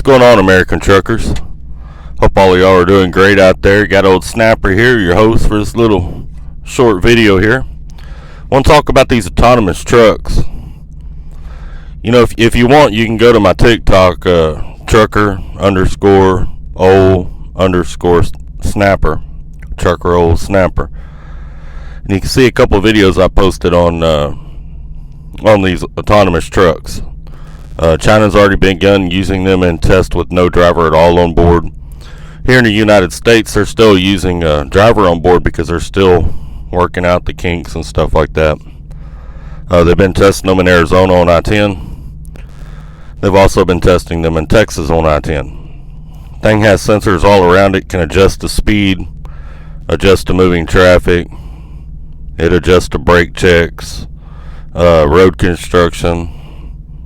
What's going on, American truckers? Hope all of y'all are doing great out there. Got old Snapper here, your host for this little short video here. I want to talk about these autonomous trucks. You know, if you want, you can go to my TikTok, trucker_ol_snapper, trucker_ol_snapper, and you can see a couple of videos I posted on these autonomous trucks. China's already begun using them in tests with no driver at all on board. Here in the United States, they're still using a driver on board because they're still working out the kinks and stuff like that. They've been testing them in Arizona on I-10. They've also been testing them in Texas on I-10. Thing has sensors all around it, can adjust the speed, adjust to moving traffic. It adjusts to brake checks, road construction,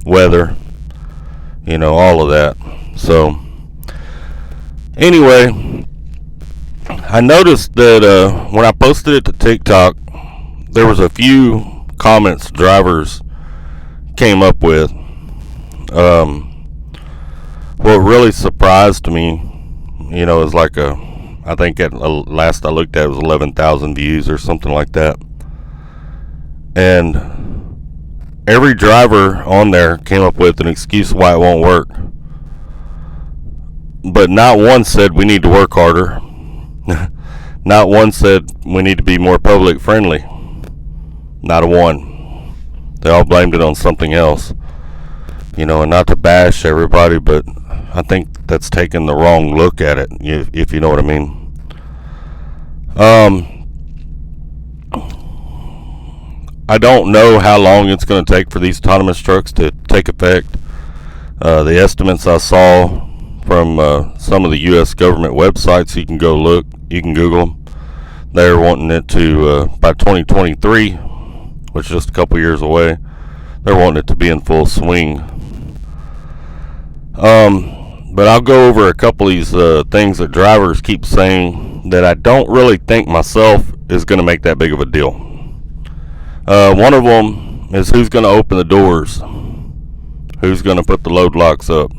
weather, you know, all of that. So anyway, I noticed that when I posted it to TikTok, there was a few comments drivers came up with. What really surprised me, you know, is like I think at last I looked at it was 11,000 views or something like that. And every driver on there came up with an excuse why it won't work. But not one said we need to work harder. Not one said we need to be more public friendly. Not a one. They all blamed it on something else. You know, and not to bash everybody, but I think that's taking the wrong look at it, if you know what I mean. I don't know how long it's going to take for these autonomous trucks to take effect. The estimates I saw from some of the U.S. government websites, you can go look, you can Google them. They're wanting it to, by 2023, which is just a couple years away, they're wanting it to be in full swing. But I'll go over a couple of these things that drivers keep saying that I don't really think myself is going to make that big of a deal. One of them is who's going to open the doors, who's going to put the load locks up,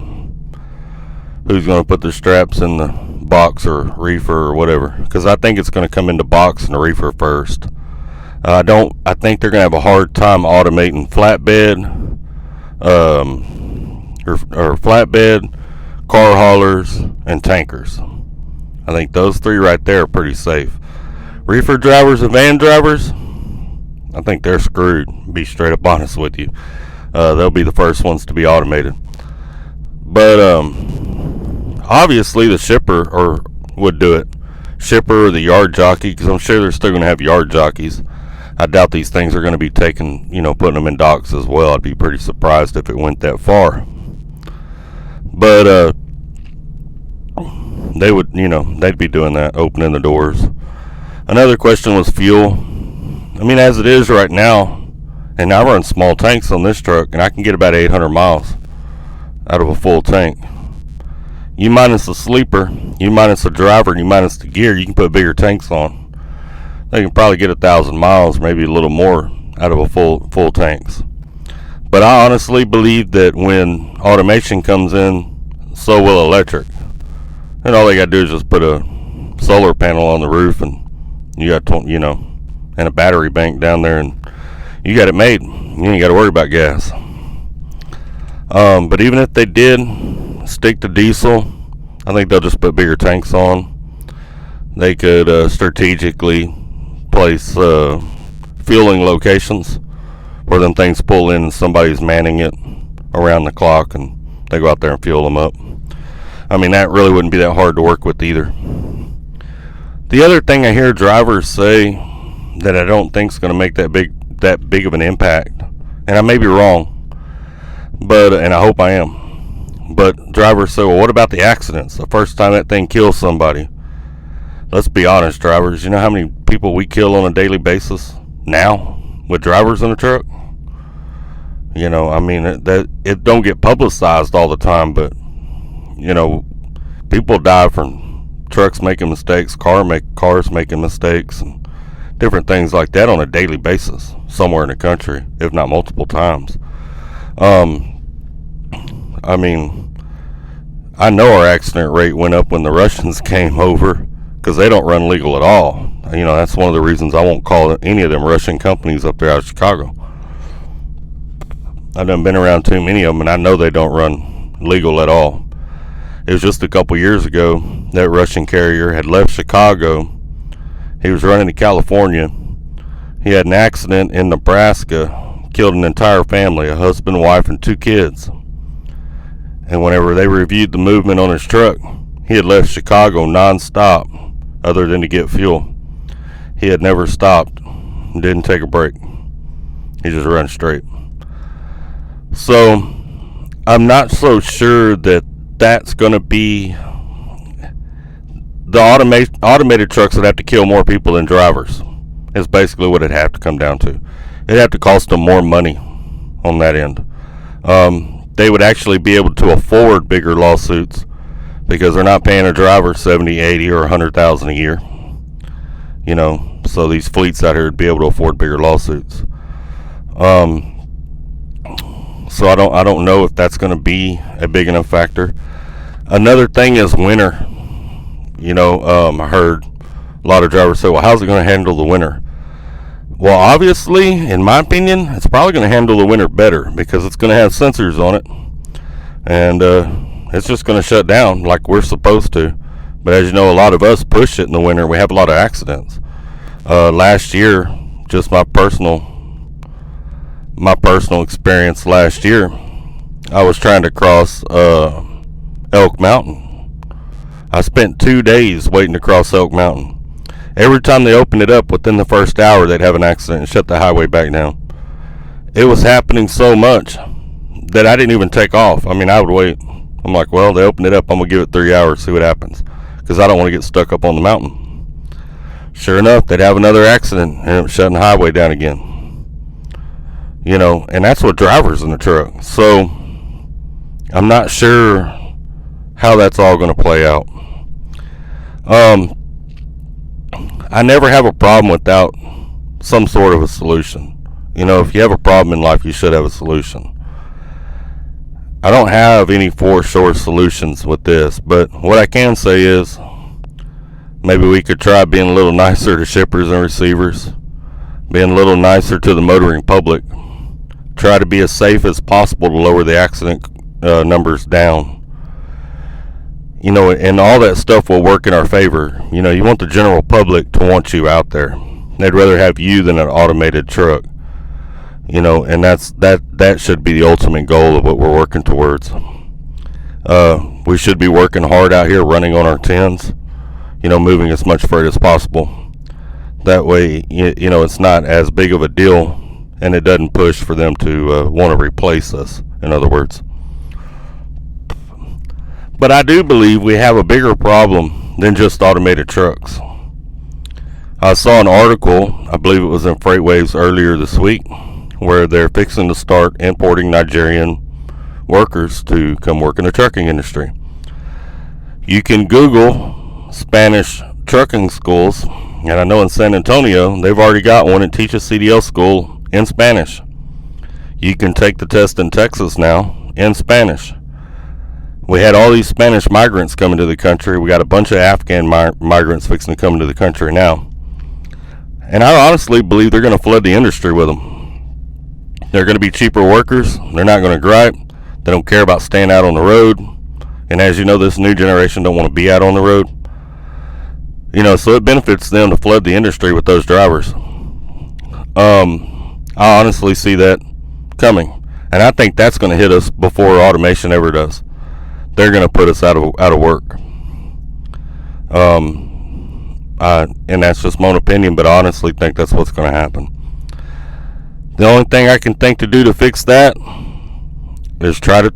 who's going to put the straps in the box or reefer or whatever, because I think it's going to come into box and the reefer first. I think they're going to have a hard time automating flatbed, or flatbed, car haulers, and tankers. I think those three right there are pretty safe. Reefer drivers and van drivers, I think they're screwed, be straight up honest with you. They'll be the first ones to be automated. But obviously the shipper would do it. Shipper or the yard jockey, because I'm sure they're still going to have yard jockeys. I doubt these things are going to be taking, putting them in docks as well. I'd be pretty surprised if it went that far. But they would, they'd be doing that, opening the doors. Another question was fuel. I mean, as it is right now, and I run small tanks on this truck, and I can get about 800 miles out of a full tank. You minus the sleeper, you minus the driver, and you minus the gear, you can put bigger tanks on. They can probably get 1,000 miles, maybe a little more, out of a full tanks. But I honestly believe that when automation comes in, so will electric. And all they got to do is just put a solar panel on the roof, and you got, and a battery bank down there, and you got it made. You ain't got to worry about gas. But even if they did stick to diesel, I think they'll just put bigger tanks on. They could strategically place fueling locations where them things pull in and somebody's manning it around the clock, and they go out there and fuel them up. I mean, that really wouldn't be that hard to work with either. The other thing I hear drivers say that I don't think is going to make that big of an impact, and I may be wrong, and I hope I am, but drivers say, well, what about the accidents? The first time that thing kills somebody. Let's be honest, drivers. You know how many people we kill on a daily basis now with drivers in the truck? I mean, it don't get publicized all the time, but people die from trucks making mistakes, cars making mistakes, and different things like that on a daily basis somewhere in the country, if not multiple times. I mean, I know our accident rate went up when the Russians came over, because they don't run legal at all. That's one of the reasons I won't call any of them Russian companies up there out of Chicago. I've done been around too many of them, and I know they don't run legal at all. It was just a couple years ago that Russian carrier had left Chicago. He was running to California. He had an accident in Nebraska, killed an entire family, a husband, wife, and 2 kids. And whenever they reviewed the movement on his truck, he had left Chicago non-stop, other than to get fuel. He had never stopped, didn't take a break. He just ran straight. So, I'm not so sure that that's going to be the automated trucks that have to kill more people than drivers. Is basically what it'd have to come down to. It'd have to cost them more money on that end. They would actually be able to afford bigger lawsuits because they're not paying a driver 70, 80, or 100,000 a year. So these fleets out here would be able to afford bigger lawsuits. So I don't know if that's going to be a big enough factor. Another thing is winter. I heard a lot of drivers say, well, how's it going to handle the winter? Well, obviously, in my opinion, it's probably going to handle the winter better because it's going to have sensors on it. And it's just going to shut down like we're supposed to. But as you know, a lot of us push it in the winter. We have a lot of accidents. Last year, just my personal experience last year, I was trying to cross Elk Mountain. I spent 2 days waiting to cross Elk Mountain. Every time they opened it up, within the first hour, they'd have an accident and shut the highway back down. It was happening so much that I didn't even take off. I would wait. I'm like, well, they opened it up. I'm going to give it 3 hours, see what happens. Because I don't want to get stuck up on the mountain. Sure enough, they'd have another accident and it was shutting the highway down again. And that's what drivers in the truck. So, I'm not sure how that's all going to play out. I never have a problem without some sort of a solution. If you have a problem in life, you should have a solution. I don't have any for sure solutions with this, but what I can say is maybe we could try being a little nicer to shippers and receivers, being a little nicer to the motoring public, try to be as safe as possible to lower the accident numbers down. And all that stuff will work in our favor. You want the general public to want you out there. They'd rather have you than an automated truck. And that should be the ultimate goal of what we're working towards. We should be working hard out here, running on our 10s, moving as much freight as possible. That way, it's not as big of a deal, and it doesn't push for them to want to replace us, in other words. But I do believe we have a bigger problem than just automated trucks. I saw an article, I believe it was in FreightWaves earlier this week, where they're fixing to start importing Nigerian workers to come work in the trucking industry. You can Google Spanish trucking schools, and I know in San Antonio, they've already got one and teaches CDL school in Spanish. You can take the test in Texas now in Spanish. We had all these Spanish migrants coming to the country. We got a bunch of Afghan migrants fixing to come into the country now. And I honestly believe they're going to flood the industry with them. They're going to be cheaper workers. They're not going to gripe. They don't care about staying out on the road. And as you know, this new generation don't want to be out on the road. So it benefits them to flood the industry with those drivers. I honestly see that coming. And I think that's going to hit us before automation ever does. They're going to put us out of work. And that's just my own opinion, but I honestly think that's what's going to happen. The only thing I can think to do to fix that is try to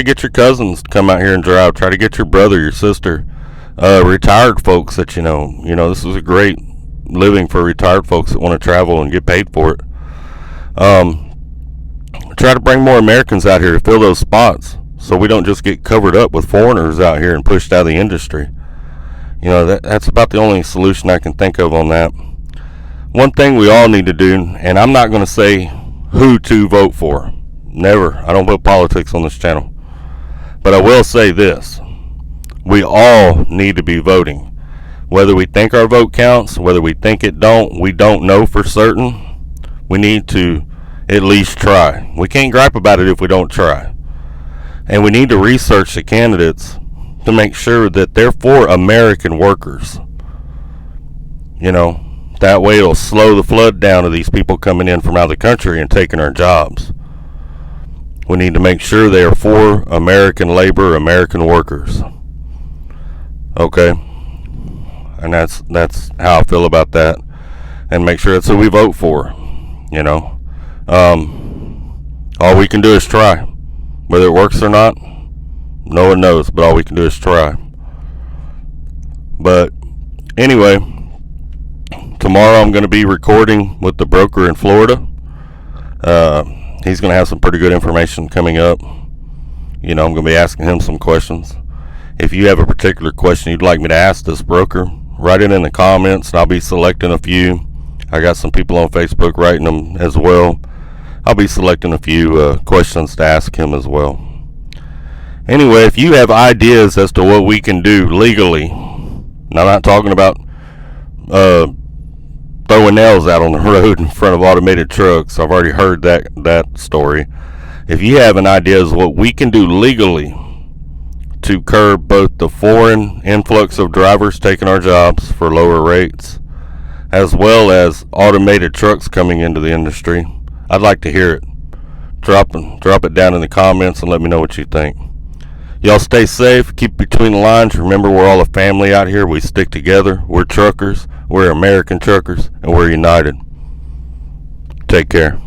get your cousins to come out here and drive. Try to get your brother, your sister, retired folks that this is a great living for retired folks that want to travel and get paid for it. Try to bring more Americans out here to fill those spots, so we don't just get covered up with foreigners out here and pushed out of the industry. That's about the only solution I can think of on that. One thing we all need to do, and I'm not going to say who to vote for. Never. I don't put politics on this channel. But I will say this. We all need to be voting. Whether we think our vote counts, whether we think it don't, we don't know for certain. We need to at least try. We can't gripe about it if we don't try. And we need to research the candidates to make sure that they're for American workers. You know, that way it'll slow the flood down of these people coming in from out of the country and taking our jobs. We need to make sure they are for American labor, American workers. Okay? And that's how I feel about that. And make sure that's who we vote for. You know? All we can do is try. Whether it works or not, no one knows, but all we can do is try. But anyway, tomorrow I'm going to be recording with the broker in Florida. He's going to have some pretty good information coming up. You know, I'm going to be asking him some questions. If you have a particular question you'd like me to ask this broker, write it in the comments and I'll be selecting a few. I got some people on Facebook writing them as well. I'll be selecting a few questions to ask him as well. Anyway, if you have ideas as to what we can do legally, and I'm not talking about throwing nails out on the road in front of automated trucks. I've already heard that story. If you have an idea as what we can do legally to curb both the foreign influx of drivers taking our jobs for lower rates, as well as automated trucks coming into the industry, I'd like to hear it. Drop it down in the comments and let me know what you think. Y'all stay safe, keep between the lines. Remember, we're all a family out here. We stick together. We're truckers. We're American truckers, and we're united. Take care.